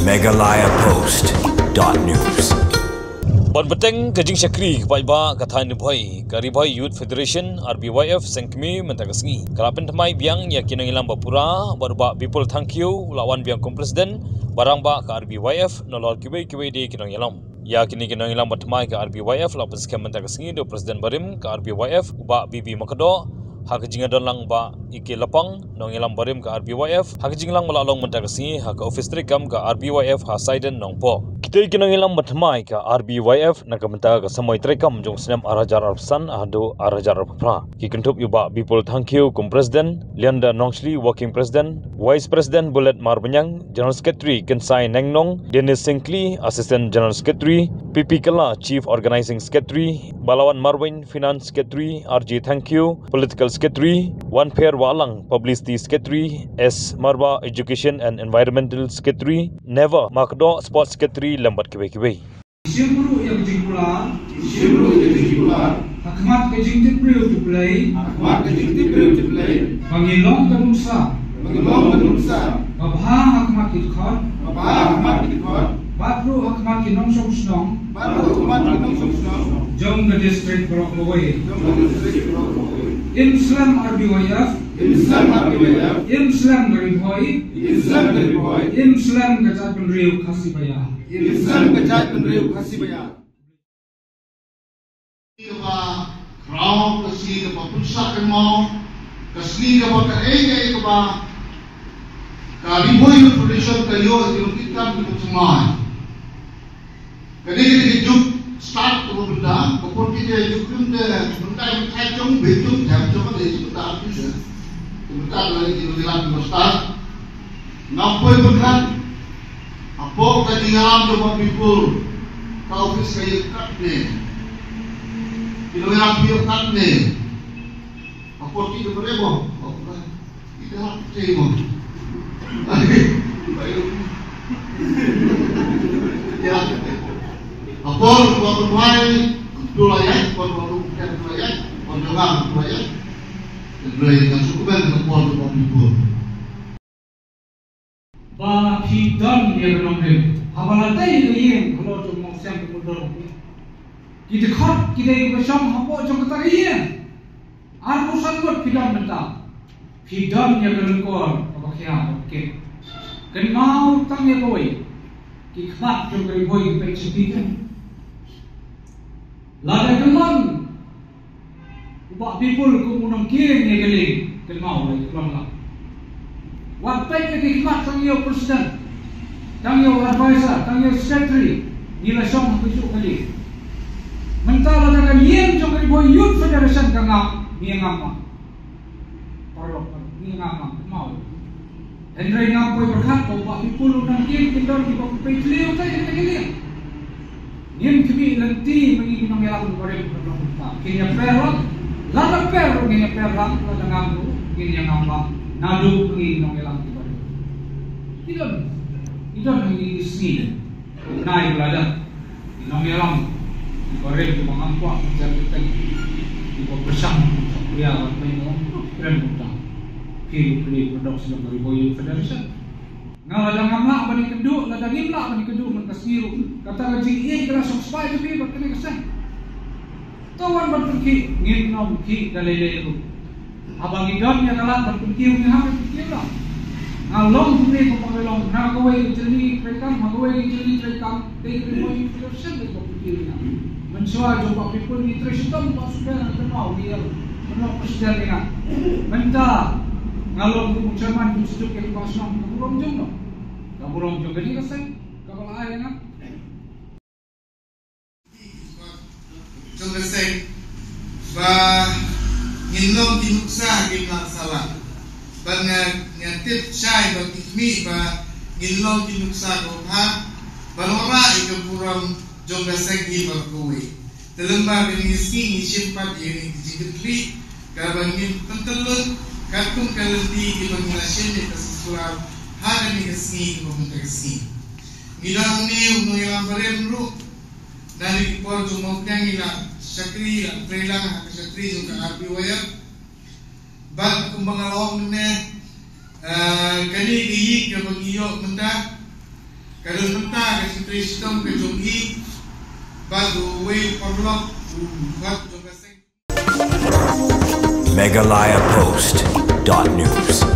megalayapost.news. Ban beteng kajing syakri kepai ba kathan boy Karibay Youth Federation RBYF sengkmi mentagasngi kalapen temai biang ya kinang ilang bapura barba people thank you lawan biang kom presiden barang ba ka RBYF nolol kibai de kinang ilang ya kini kinang ilang batmai ka RBYF lawan skem mentagasngi do presiden barim ka RBYF ba BB Makado hak jingadon lang ba ike lapang nong ilang barim ka RBYF hak jinglang malalong mentagasngi hak office trikam ka RBYF ha Saiden nongpo kita kinang ilang batmai ka RBYF nakamenta ka samoy trekam jong senam arajar arsan ado arajar arpra ki kentup yuba people thank you kum president Lianda Nongshri working president vice president Bullet Marbanyang general secretary Kensai Nengnong Dennis Sinkli assistant general secretary PP Kala chief organizing secretary Balawan Marwin finance secretary RJ thank you political secretary One Pair Walang publicity secretary S Marba education and environmental secretary Never Makdo sports secretary lambat kibai Simburu yang jingkular, Hakmat kejing to play, Pangilong kanungsa, Babha Hakmat ikot, Batru Hakmat kinong song, Jong the district Brockway, Islam RBYF, Islam Gariboy, Islam Gajapun Rio Kasibaya. Islam kejat peneriuk kasih banyak. Kita crowd kasih kita pusat kemau, kasih kita keenggai kita Karibay Youth Federation kayo kita untuk semua. Kali kita juk start tu benda, kapur kita juk benda yang kacung betul jam jam ada itu tak habis. Kita lagi kita bilang start. Nampai berkat. Apa ketinggalan coba people kau office kayu kat ni yang biar kat ni apa kita boleh boh kita harus terima ya apa buat bermain tu layak buat bukan layak buat jangan layak dengan sukuban dengan people Ba pidon dia menonggel. Hamalantai ini kalau cuma siang kemudian kita kat kita ikut bersama apa cuma kata ini. Arbu sangat pidon mentah. Pidon dia berlengkor apa kia okey. Kenau tangnya boy. Kita kat juga boy pencepikan. Lada kelang. Ubah people kemudian kia ni geling. Kenau lagi kelang. Waktu kita khidmat tangyo presiden, tangyo advisor, tangyo secretary, nila siyang besok kali. Mentala na kanyen jong Karibay Youth Federation kanga miyangama. Parok miyangama mau. Henry nga po berkat ko ba ipulo ng kindor di ba pagpiliw tayo kagili. Nyen kami lanti magiging nangyayari ko rin ng kanya pero lala pero kanya pero lala ngamo kanya ngamba. Nadu pengi nong elang kita. Tidak mengi sini. Naik belajar. Nong elang korek mengampak mencari di bersama dia menyo keren mudah. Pilih produk sedang Karibay Youth Federation. Ngaladang amla bani keduk, ladang imla bani keduk mengkasiru. Kata lagi kena subscribe tapi berkena kesan. Tawan berpergi nginom ki dalele abang idam yang kalah berpikir ni hamil fikir lah. Ngalong tu ni pemanggilan, nagawai jadi mereka, nagawai jadi mereka, Karibay Federation itu berpikirnya. Mencuba jumpa people ni tersitam tak sudah nak kenal dia, kenal presiden dia. Minta ngalong tu chairman tu sejuk yang pasang, kaburong jom jadi kasih, kapal air nak. Jom kasih, Ngilong tinuksa gimlang salah. Bangga ngatip syai bagi kami ba ngilong tinuksa roha. Balora ikapurang jongga segi berkuwi. Telemba bengiski ngisimpat ini dijigitli. Kabangin pentelun katung kalenti ibanginasin di kasisular. Hada ni kasni ibang kasni. Ngilong ni unuilang baremru. Dari kipor jumoknya ngila syakri la trelang syakri juga RBYF bag kumbangalong ne kani giyi ke bangiyo menda Kadang peta kasi Kristong kejungi bago way porlok buat jong kaseng MeghalayaPost.news